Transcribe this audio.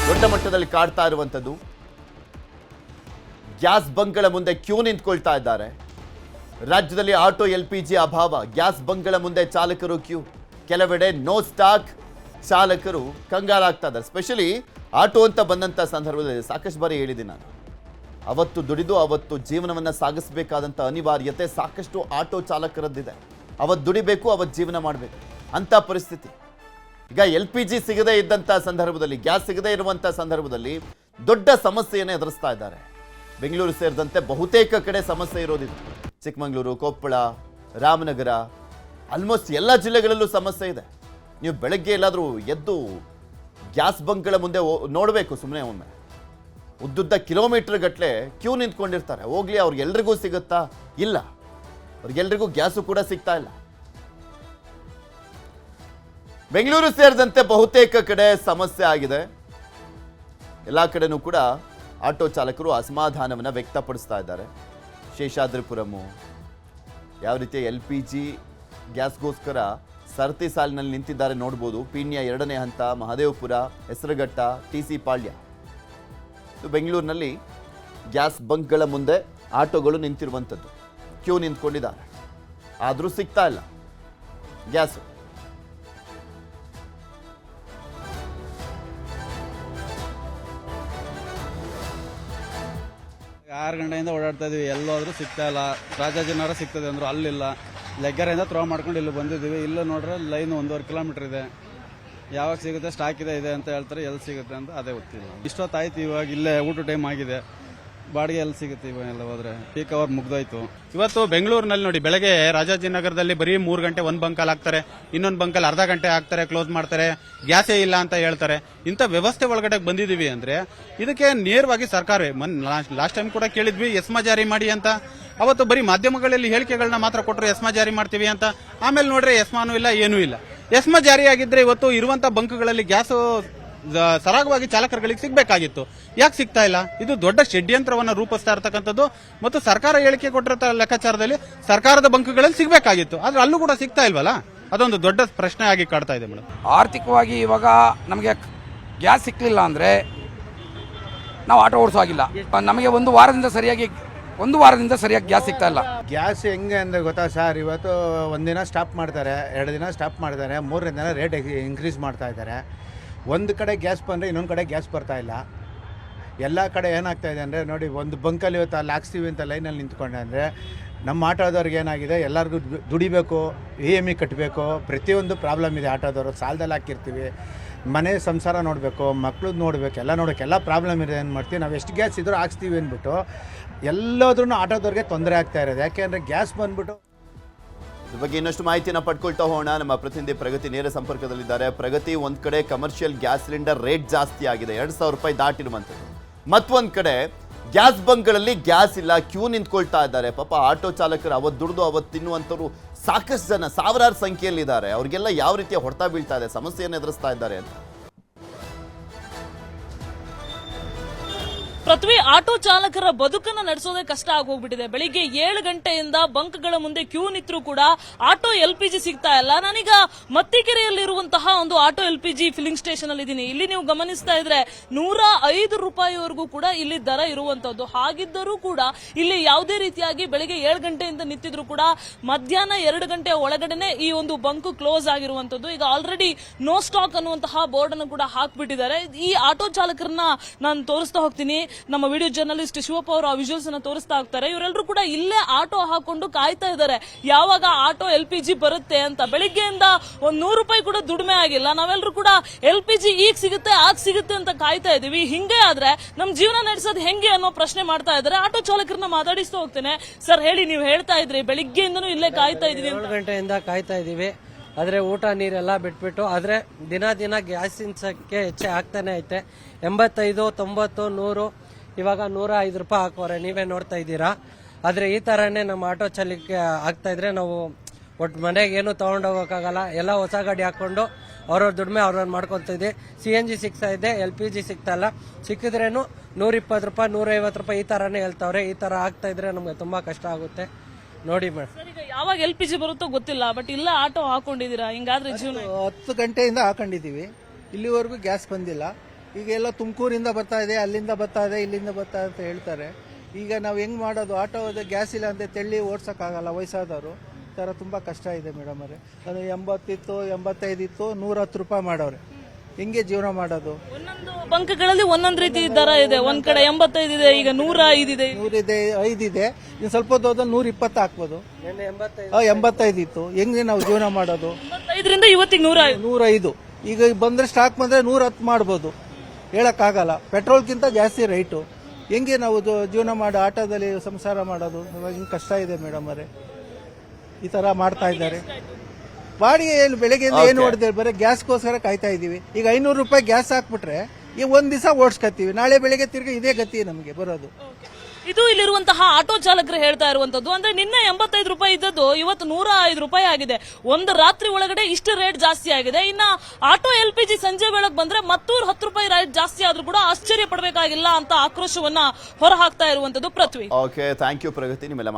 ದೊಡ್ಡ ಮಟ್ಟದಲ್ಲಿ ಕಾಡ್ತಾ ಇರುವಂಥದ್ದು. ಗ್ಯಾಸ್ ಬಂಕ್ಗಳ ಮುಂದೆ ಕ್ಯೂ ನಿಂತ್ಕೊಳ್ತಾ ಇದ್ದಾರೆ. ರಾಜ್ಯದಲ್ಲಿ ಆಟೋ LPG ಅಭಾವ, ಗ್ಯಾಸ್ ಬಂಕ್ಗಳ ಮುಂದೆ ಚಾಲಕರು ಕ್ಯೂ. ಕೆಲವೆಡೆ ನೋ ಸ್ಟಾಕ್, ಚಾಲಕರು ಕಂಗಾಲಾಗ್ತಾ ಇದ್ದಾರೆ. ಸ್ಪೆಷಲಿ ಆಟೋ ಅಂತ ಬಂದಂಥ ಸಂದರ್ಭದಲ್ಲಿ ಸಾಕಷ್ಟು ಬಾರಿ ಹೇಳಿದ್ದೀನಿ ನಾನು, ಅವತ್ತು ದುಡಿದು ಅವತ್ತು ಜೀವನವನ್ನು ಸಾಗಿಸಬೇಕಾದಂಥ ಅನಿವಾರ್ಯತೆ ಸಾಕಷ್ಟು ಆಟೋ ಚಾಲಕರದ್ದಿದೆ. ಅವತ್ತು ದುಡಿಬೇಕು, ಅವತ್ತು ಜೀವನ ಮಾಡಬೇಕು ಅಂಥ ಪರಿಸ್ಥಿತಿ. ಈಗ LPG ಸಿಗದೇ ಇದ್ದಂಥ ಸಂದರ್ಭದಲ್ಲಿ, ಗ್ಯಾಸ್ ಸಿಗದೇ ಇರುವಂಥ ಸಂದರ್ಭದಲ್ಲಿ ದೊಡ್ಡ ಸಮಸ್ಯೆಯನ್ನು ಎದುರಿಸ್ತಾ ಇದ್ದಾರೆ. ಬೆಂಗಳೂರು ಸೇರಿದಂತೆ ಬಹುತೇಕ ಕಡೆ ಸಮಸ್ಯೆ ಇರೋದಿದೆ. ಚಿಕ್ಕಮಗಳೂರು, ಕೊಪ್ಪಳ, ರಾಮನಗರ, ಆಲ್ಮೋಸ್ಟ್ ಎಲ್ಲ ಜಿಲ್ಲೆಗಳಲ್ಲೂ ಸಮಸ್ಯೆ ಇದೆ. ನೀವು ಬೆಳಗ್ಗೆ ಎಲ್ಲಾದರೂ ಎದ್ದು ಗ್ಯಾಸ್ ಬಂಕ್ಗಳ ಮುಂದೆ ನೋಡಬೇಕು, ಸುಮ್ಮನೆ ಒಮ್ಮೆ ಉದ್ದುದ್ದ ಕಿಲೋಮೀಟರ್ ಗಟ್ಟಲೆ ಕ್ಯೂ ನಿಂತ್ಕೊಂಡಿರ್ತಾರೆ. ಹೋಗ್ಲಿ, ಅವ್ರಿಗೆಲ್ರಿಗೂ ಸಿಗುತ್ತಾ? ಇಲ್ಲ, ಅವ್ರಿಗೆಲ್ರಿಗೂ ಗ್ಯಾಸು ಕೂಡ ಸಿಗ್ತಾ ಇಲ್ಲ. ಬೆಂಗಳೂರು ಸೇರಿದಂತೆ ಬಹುತೇಕ ಕಡೆ ಸಮಸ್ಯೆ ಆಗಿದೆ. ಎಲ್ಲ ಕಡೆನೂ ಕೂಡ ಆಟೋ ಚಾಲಕರು ಅಸಮಾಧಾನವನ್ನು ವ್ಯಕ್ತಪಡಿಸ್ತಾ ಇದ್ದಾರೆ. ಶೇಷಾದ್ರಿಪುರಮು ಯಾವ ರೀತಿ LPG ಗ್ಯಾಸ್ಗೋಸ್ಕರ ಸರತಿ ಸಾಲಿನಲ್ಲಿ ನಿಂತಿದ್ದಾರೆ ನೋಡ್ಬೋದು. ಪೀಣ್ಯ 2ನೇ ಹಂತ, ಮಹದೇವಪುರ, ಹೆಸರುಘಟ್ಟ, TC ಪಾಳ್ಯ. ಬೆಂಗಳೂರಿನಲ್ಲಿ ಗ್ಯಾಸ್ ಬಂಕ್ಗಳ ಮುಂದೆ ಆಟೋಗಳು ನಿಂತಿರುವಂಥದ್ದು, ಕ್ಯೂ ನಿಂತ್ಕೊಂಡಿದ್ದಾರೆ. ಆದರೂ ಸಿಗ್ತಾ ಇಲ್ಲ ಗ್ಯಾಸು. 6 ಗಂಟೆಯಿಂದ ಓಡಾಡ್ತಾ ಇದೀವಿ, ಎಲ್ಲೋದ್ರೂ ಸಿಗ್ತಾ ಇಲ್ಲ. ರಾಜಾಜಿನಗರ ಸಿಗ್ತದೆ ಅಂದ್ರು, ಅಲ್ಲಿಲ್ಲ. ಲೆಗ್ಗರಿಂದ ಥ್ರೋ ಮಾಡ್ಕೊಂಡು ಇಲ್ಲಿ ಬಂದಿದ್ದೀವಿ. ಇಲ್ಲ ನೋಡ್ರೆ ಲೈನ್ 1.5 ಕಿಲೋಮೀಟರ್ ಇದೆ. ಯಾವಾಗ ಸಿಗುತ್ತೆ, ಸ್ಟಾಕ್ ಇದೆ ಅಂತ ಹೇಳ್ತಾರೆ, ಎಲ್ಲಿ ಸಿಗುತ್ತೆ ಅಂತ ಅದೇ ಗೊತ್ತಿಲ್ಲ. ಇಷ್ಟೊತ್ತಾಯ್ತು, ಇವಾಗ ಇಲ್ಲೇ ಊಟ ಟೈಮ್ ಆಗಿದೆ. ಬಾಡಿಗೆ ಎಲ್ಲಿ ಸಿಗುತ್ತೆ ಇವೆಲ್ಲ ಹೋದ್ರೆ? ಪೀಕ್ ಅವರ್ ಮುಗ್ದೋಯ್ತು. ಇವತ್ತು ಬೆಂಗಳೂರಿನಲ್ಲಿ ನೋಡಿ, ಬೆಳಗ್ಗೆ ರಾಜಾಜಿನಗರದಲ್ಲಿ ಬರೀ 3 ಗಂಟೆ ಒಂದು ಬಂಕಲ್ಲಿ ಹಾಕ್ತಾರೆ, ಇನ್ನೊಂದು ಬಂಕಲ್ಲಿ ಅರ್ಧ ಗಂಟೆ ಹಾಕ್ತಾರೆ, ಕ್ಲೋಸ್ ಮಾಡ್ತಾರೆ, ಗ್ಯಾಸೇ ಇಲ್ಲ ಅಂತ ಹೇಳ್ತಾರೆ. ಇಂಥ ವ್ಯವಸ್ಥೆ ಒಳಗಡೆ ಬಂದಿದೀವಿ ಅಂದ್ರೆ ಇದಕ್ಕೆ ನೇರವಾಗಿ ಸರ್ಕಾರವೇ ಲಾಸ್ಟ್ ಟೈಮ್ ಕೂಡ ಕೇಳಿದ್ವಿ ಎಸ್ಮಾ ಜಾರಿ ಮಾಡಿ ಅಂತ. ಅವತ್ತು ಬರೀ ಮಾಧ್ಯಮಗಳಲ್ಲಿ ಹೇಳಿಕೆಗಳನ್ನ ಮಾತ್ರ ಕೊಟ್ಟರು, ಎಸ್ಮಾ ಜಾರಿ ಮಾಡ್ತೀವಿ ಅಂತ. ಆಮೇಲೆ ನೋಡ್ರೆ ಎಸ್ಮಾನೂ ಇಲ್ಲ, ಏನೂ ಇಲ್ಲ. ಎಸ್ಮಾ ಜಾರಿಯಾಗಿದ್ರೆ ಇವತ್ತು ಇರುವಂತ ಬಂಕ್ಗಳಲ್ಲಿ ಗ್ಯಾಸ್ ಸರಾಗವಾಗಿ ಚಾಲಕರುಗಳಿಗೆ ಸಿಗಬೇಕಾಗಿತ್ತು. ಯಾಕೆ ಸಿಗ್ತಾ ಇಲ್ಲ? ಇದು ದೊಡ್ಡ ಷಡ್ಯಂತ್ರವನ್ನು ರೂಪಿಸ್ತಾ ಇರತಕ್ಕಂಥದ್ದು. ಮತ್ತು ಸರ್ಕಾರ ಹೇಳಿಕೆ ಕೊಟ್ಟಿರೋ ಲೆಕ್ಕಾಚಾರದಲ್ಲಿ ಸರ್ಕಾರದ ಬಂಕ್ಗಳಲ್ಲಿ ಸಿಗಬೇಕಾಗಿತ್ತು, ಆದ್ರೆ ಅಲ್ಲೂ ಕೂಡ ಸಿಗ್ತಾ ಇಲ್ವಲ್ಲ. ಅದೊಂದು ದೊಡ್ಡ ಪ್ರಶ್ನೆ ಆಗಿ ಕಾಡ್ತಾ ಇದೆ ಮೇಡಮ್. ಆರ್ಥಿಕವಾಗಿ ಇವಾಗ ನಮಗೆ ಗ್ಯಾಸ್ ಸಿಕ್ಕಲಿಲ್ಲ ಅಂದರೆ ನಾವು ಆಟೋ ಓಡಿಸೋ ಆಗಿಲ್ಲ. ನಮಗೆ ಒಂದು ವಾರದಿಂದ ಸರಿಯಾಗಿ ಗ್ಯಾಸ್ ಸಿಗ್ತಾ ಇಲ್ಲ. ಗ್ಯಾಸ್ ಹೆಂಗೆ ಅಂದರೆ ಗೊತ್ತಾ ಸರ್, ಇವತ್ತು ಒಂದಿನ ಸ್ಟಾಪ್ ಮಾಡ್ತಾರೆ, 2 ದಿನ ಸ್ಟಾಪ್ ಮಾಡ್ತಾರೆ, 3ನೇ ದಿನ ರೇಟ್ ಇನ್ಕ್ರೀಸ್ ಮಾಡ್ತಾ ಇದ್ದಾರೆ. ಒಂದು ಕಡೆ ಗ್ಯಾಸ್ ಬಂದರೆ ಇನ್ನೊಂದು ಕಡೆ ಗ್ಯಾಸ್ ಬರ್ತಾ ಇಲ್ಲ. ಎಲ್ಲ ಕಡೆ ಏನಾಗ್ತಾ ಇದೆ ಅಂದರೆ ನೋಡಿ, ಒಂದು ಬಂಕಲ್ಲಿ ಇವತ್ತು ಅಲ್ಲಿ ಹಾಕ್ಸ್ತೀವಿ ಅಂತ ಲೈನಲ್ಲಿ ನಿಂತ್ಕೊಂಡೆ ಅಂದರೆ ನಮ್ಮ ಆಟೋದವ್ರಿಗೆ ಏನಾಗಿದೆ, ಎಲ್ಲರಿಗೂ ದುಡಿಬೇಕು, EMI ಕಟ್ಟಬೇಕು, ಪ್ರತಿಯೊಂದು ಪ್ರಾಬ್ಲಮ್ ಇದೆ. ಆಟೋದವರು ಸಾಲದಲ್ಲಿ ಹಾಕಿರ್ತೀವಿ, ಮನೆ ಸಂಸಾರ ನೋಡಬೇಕು, ಮಕ್ಳದ್ದು ನೋಡಬೇಕು, ಎಲ್ಲ ಪ್ರಾಬ್ಲಮ್ ಇದೆ. ಏನು ಮಾಡ್ತೀವಿ ನಾವು, ಎಷ್ಟು ಗ್ಯಾಸ್ ಇದ್ರೂ ಹಾಕ್ಸ್ತೀವಿ ಅಂದ್ಬಿಟ್ಟು ಎಲ್ಲಾದ್ರೂ ಆಟೋದವ್ರಿಗೆ ತೊಂದರೆ ಆಗ್ತಾ ಇರೋದು. ಯಾಕೆಂದರೆ ಗ್ಯಾಸ್ ಬಂದ್ಬಿಟ್ಟು. ಇದ್ರ ಬಗ್ಗೆ ಇನ್ನಷ್ಟು ಮಾಹಿತಿಯನ್ನು ಪಡ್ಕೊಳ್ತಾ ಹೋಗೋಣ. ನಮ್ಮ ಪ್ರತಿನಿಧಿ ಪ್ರಗತಿ ನೇರ ಸಂಪರ್ಕದಲ್ಲಿದ್ದಾರೆ. ಪ್ರಗತಿ, ಒಂದ್ ಕಡೆ ಕಮರ್ಷಿಯಲ್ ಗ್ಯಾಸ್ ಸಿಲಿಂಡರ್ ರೇಟ್ ಜಾಸ್ತಿ ಆಗಿದೆ, 2,000 ರೂಪಾಯಿ ದಾಟಿರುವಂಥದ್ದು. ಮತ್ತೊಂದ್ ಕಡೆ ಗ್ಯಾಸ್ ಬಂಕ್ಗಳಲ್ಲಿ ಗ್ಯಾಸ್ ಇಲ್ಲ, ಕ್ಯೂ ನಿಂತ್ಕೊಳ್ತಾ ಇದ್ದಾರೆ. ಪಾಪ ಆಟೋ ಚಾಲಕರು ಅವತ್ತು ದುಡಿದು ಅವತ್ತು ತಿನ್ನುವಂಥವ್ರು ಸಾಕಷ್ಟು ಜನ, ಸಾವಿರಾರು ಸಂಖ್ಯೆಯಲ್ಲಿದ್ದಾರೆ. ಅವ್ರಿಗೆಲ್ಲ ಯಾವ ರೀತಿಯ ಹೊಡೆತ ಬೀಳ್ತಾ ಇದೆ, ಸಮಸ್ಯೆಯನ್ನು ಎದುರಿಸ್ತಾ ಇದ್ದಾರೆ ಅಂತ. ಪೃಥ್ವಿ, ಆಟೋ ಚಾಲಕರ ಬದುಕನ್ನ ನಡೆಸೋದೇ ಕಷ್ಟ ಆಗೋಗ್ಬಿಟ್ಟಿದೆ. ಬೆಳಿಗ್ಗೆ 7 ಗಂಟೆಯಿಂದ ಬಂಕ್ಗಳ ಮುಂದೆ ಕ್ಯೂ ನಿಂತರೂ ಕೂಡ ಆಟೋ LPG ಸಿಗ್ತಾ ಇಲ್ಲ. ನಾನೀಗ ಮತ್ತಿಕೆರೆಯಲ್ಲಿರುವಂತಹ ಒಂದು ಆಟೋ LPG ಫಿಲ್ಲಿಂಗ್ ಸ್ಟೇಷನ್ ಅಲ್ಲಿ ಇದ್ದೀನಿ. ಇಲ್ಲಿ ನೀವು ಗಮನಿಸ್ತಾ ಇದ್ರೆ 105 ರೂಪಾಯಿವರೆಗೂ ಕೂಡ ಇಲ್ಲಿ ದರ ಇರುವಂತದ್ದು. ಹಾಗಿದ್ದರೂ ಕೂಡ ಇಲ್ಲಿ ಯಾವುದೇ ರೀತಿಯಾಗಿ ಬೆಳಿಗ್ಗೆ 7 ಗಂಟೆಯಿಂದ ನಿಂತಿದ್ರು ಕೂಡ ಮಧ್ಯಾಹ್ನ 2 ಗಂಟೆ ಒಳಗಡೆನೆ ಈ ಒಂದು ಬಂಕ್ ಕ್ಲೋಸ್ ಆಗಿರುವಂತದ್ದು. ಈಗ ಆಲ್ರೆಡಿ ನೋ ಸ್ಟಾಕ್ ಅನ್ನುವಂತಹ ಬೋರ್ಡ್ ಅನ್ನು ಕೂಡ ಹಾಕ್ಬಿಟ್ಟಿದ್ದಾರೆ. ಈ ಆಟೋ ಚಾಲಕರನ್ನ ನಾನು ತೋರಿಸ್ತಾ ಹೋಗ್ತೀನಿ. ನಮ್ಮ ವಿಡಿಯೋ ಜರ್ನಲಿಸ್ಟ್ ಶಿವಪ್ಪ ಅವರು ಆ ವಿಜುವಲ್ಸ್ ಅನ್ನ ತೋರಿಸ್ತಾ ಹೋಗ್ತಾರೆ. ಇವರೆಲ್ಲರೂ ಕೂಡ ಇಲ್ಲೇ ಆಟೋ ಹಾಕೊಂಡು ಕಾಯ್ತಾ ಇದ್ದಾರೆ, ಯಾವಾಗ ಆಟೋ LPG ಬರುತ್ತೆ ಅಂತ. ಬೆಳಿಗ್ಗೆಯಿಂದ 100 ರೂಪಾಯಿ ಕೂಡ ದುಡಿಮೆ ಆಗಿಲ್ಲ. ನಾವೆಲ್ಲರೂ ಕೂಡ LPG ಈಗ ಸಿಗುತ್ತೆ ಆಗ ಸಿಗುತ್ತೆ ಅಂತ ಕಾಯ್ತಾ ಇದೀವಿ. ಹಿಂಗೆ ಆದ್ರೆ ನಮ್ ಜೀವನ ನಡೆಸೋದು ಹೆಂಗೆ ಅನ್ನೋ ಪ್ರಶ್ನೆ ಮಾಡ್ತಾ ಇದ್ದಾರೆ. ಆಟೋ ಚಾಲಕರನ್ನ ಮಾತಾಡಿಸ್ತಾ ಹೋಗ್ತೇನೆ. ಸರ್ ಹೇಳಿ, ನೀವು ಹೇಳ್ತಾ ಇದ್ರಿ ಬೆಳಿಗ್ಗೆಯಿಂದನೂ ಇಲ್ಲೇ ಕಾಯ್ತಾ ಇದೀವಿ. 7 ಗಂಟೆಯಿಂದ ಕಾಯ್ತಾ ಇದೀವಿ, ಆದ್ರೆ ಊಟ ನೀರೆಲ್ಲ ಬಿಟ್ಬಿಟ್ಟು. ಆದ್ರೆ ದಿನ ಗ್ಯಾಸಿನ ಸಂಖ್ಯೆ ಹೆಚ್ಚೆ ಆಗ್ತಾನೆ ಐತೆ. 85, 90, 100, ಇವಾಗ 105 ರೂಪಾಯಿ ಹಾಕೋರೆ, ನೀವೇ ನೋಡ್ತಾ ಇದ್ದೀರಾ. ಆದ್ರೆ ಈ ತರನೇ ನಮ್ಮ ಆಟೋ ಚಾಲಕ ಆಗ್ತಾ ಇದ್ರೆ ನಾವು ಒಟ್ಟು ಮನೆಗೆ ಏನು ತಗೊಂಡೋಗಕ್ಕಾಗಲ್ಲ. ಎಲ್ಲ ಹೊಸ ಗಾಡಿ ಹಾಕೊಂಡು ಅವ್ರವ್ರ ದುಡಿಮೆ ಅವ್ರವ್ರು ಮಾಡ್ಕೊತಾ ಇದ್ವಿ. CNG ಸಿಗ್ತಾ ಇದೆ, LPG ಸಿಗ್ತಾ ಇಲ್ಲ. ಸಿಕ್ಕಿದ್ರೇನು 120 ರೂಪಾಯಿ, 150 ರೂಪಾಯಿ ಈ ತರನೇ ಹೇಳ್ತಾವ್ರೆ. ಈ ತರ ಆಗ್ತಾ ಇದ್ರೆ ನಮ್ಗೆ ತುಂಬಾ ಕಷ್ಟ ಆಗುತ್ತೆ. ನೋಡಿ ಮೇಡಮ್, ಈಗ ಯಾವಾಗ LPG ಬರುತ್ತೋ ಗೊತ್ತಿಲ್ಲ, ಬಟ್ ಇಲ್ಲ ಆಟೋ ಹಾಕೊಂಡಿದೀರಾ, ಹಿಂಗಾದ್ರೆ ಜೀವನ. 10 ಗಂಟೆಯಿಂದ ಹಾಕೊಂಡಿದೀವಿ, ಇಲ್ಲಿವರೆಗೂ ಗ್ಯಾಸ್ ಬಂದಿಲ್ಲ. ಈಗ ಎಲ್ಲ ತುಮಕೂರಿಂದ ಬರ್ತಾ ಇದೆ, ಅಲ್ಲಿಂದ ಬರ್ತಾ ಇದೆ, ಇಲ್ಲಿಂದ ಬರ್ತಾ ಅಂತ ಹೇಳ್ತಾರೆ. ಈಗ ನಾವು ಹೆಂಗ್ ಮಾಡೋದು? ಆಟೋ ಗ್ಯಾಸ್ ಇಲ್ಲ ಅಂತ ತೆಳ್ಳಿ ಓಡ್ಸೋಕ್ಕಾಗಲ್ಲ ವಯಸ್ಸಾದವರು. ಈ ಥರ ತುಂಬ ಕಷ್ಟ ಇದೆ ಮೇಡಮ್ ಅವರೇ. ಅದು 80 ಇತ್ತು, 85 ಇತ್ತು, 110 ರೂಪಾಯಿ ಮಾಡೋರೆ. ಹೆಂಗೆ ಜೀವನ ಮಾಡೋದು? ಒಂದೊಂದು ಬಂಕ್ಗಳಲ್ಲಿ ಒಂದೊಂದು ರೀತಿ ದರ ಇದೆ. ಒಂದ್ ಕಡೆ 85 ಇದೆ, ಈಗ 105 ಇದೆ. 100 ಇದೆ, 5 ಇದೆ. ಇನ್ನು ಸ್ವಲ್ಪ ಹೋದ್ರೆ 120 ಹಾಕ್ಬೋದು. 85 ಇತ್ತು. ಹೆಂಗೆ ನಾವು ಜೀವನ ಮಾಡೋದು? 85ರಿಂದ ಇವತ್ತಿಗೆ 105. 105. ಈಗ ಬಂದ್ರೆ ಸ್ಟಾಕ್ ಬಂದ್ರೆ 110 ಮಾಡ್ಬೋದು. ಹೇಳಕ್ಕಾಗಲ್ಲ. ಪೆಟ್ರೋಲ್ಗಿಂತ ಜಾಸ್ತಿ ರೈಟು. ಹೆಂಗೆ ನಾವು ಜೀವನ ಮಾಡೋ ಆಟೋದಲ್ಲಿ ಸಂಸಾರ ಮಾಡೋದು? ಇವಾಗ ಹಿಂಗೆ ಕಷ್ಟ ಇದೆ ಮೇಡಮ್ ಅವರೇ. ಈ ತರ ಮಾಡ್ತಾ ಇದ್ದಾರೆ. ಬಾಡಿಗೆ ಏನು ಬೆಳಗ್ಗೆಯಿಂದ ಏನು ಹೊಡೆದಿಲ್ಲ, ಬರೀ ಗ್ಯಾಸ್ಗೋಸ್ಕರ ಕಾಯ್ತಾ ಇದೀವಿ. ಈಗ 500 ರೂಪಾಯಿ ಗ್ಯಾಸ್ ಹಾಕ್ಬಿಟ್ರೆ ಈಗ ಒಂದ್ ದಿವಸ ಓಡಿಸ್ಕೊತೀವಿ, ನಾಳೆ ಬೆಳಗ್ಗೆ ತಿರ್ಗಿ ಇದೇ ಗತಿ ನಮಗೆ ಬರೋದು. ಇದು ಇಲ್ಲಿರುವಂತಹ ಆಟೋ ಚಾಲಕರು ಹೇಳ್ತಾ ಇರುವಂತದ್ದು. ಅಂದ್ರೆ ನಿನ್ನೆ 85 ರೂಪಾಯಿ ಇದ್ದದ್ದು ಇವತ್ತು 105 ರೂಪಾಯಿ ಆಗಿದೆ. ಒಂದು ರಾತ್ರಿ ಒಳಗಡೆ ಇಷ್ಟು ರೇಟ್ ಜಾಸ್ತಿ ಆಗಿದೆ. ಇನ್ನ ಆಟೋ LPG ಸಂಜೆ ವೇಳೆಗೆ ಬಂದ್ರೆ ಮತ್ತೂರು 10 ರೂಪಾಯಿ ರೇಟ್ ಜಾಸ್ತಿ ಆದ್ರೂ ಕೂಡ ಆಶ್ಚರ್ಯ ಪಡಬೇಕಾಗಿಲ್ಲ ಅಂತ ಆಕ್ರೋಶವನ್ನ ಹೊರಹಾಕ್ತಾ ಇರುವಂತದ್ದು. ಪೃಥ್ವಿ. ಓಕೆ, ಥ್ಯಾಂಕ್ ಯು ಪ್ರಗತಿ. ನಿಮ್ಮೆಲ್ಲ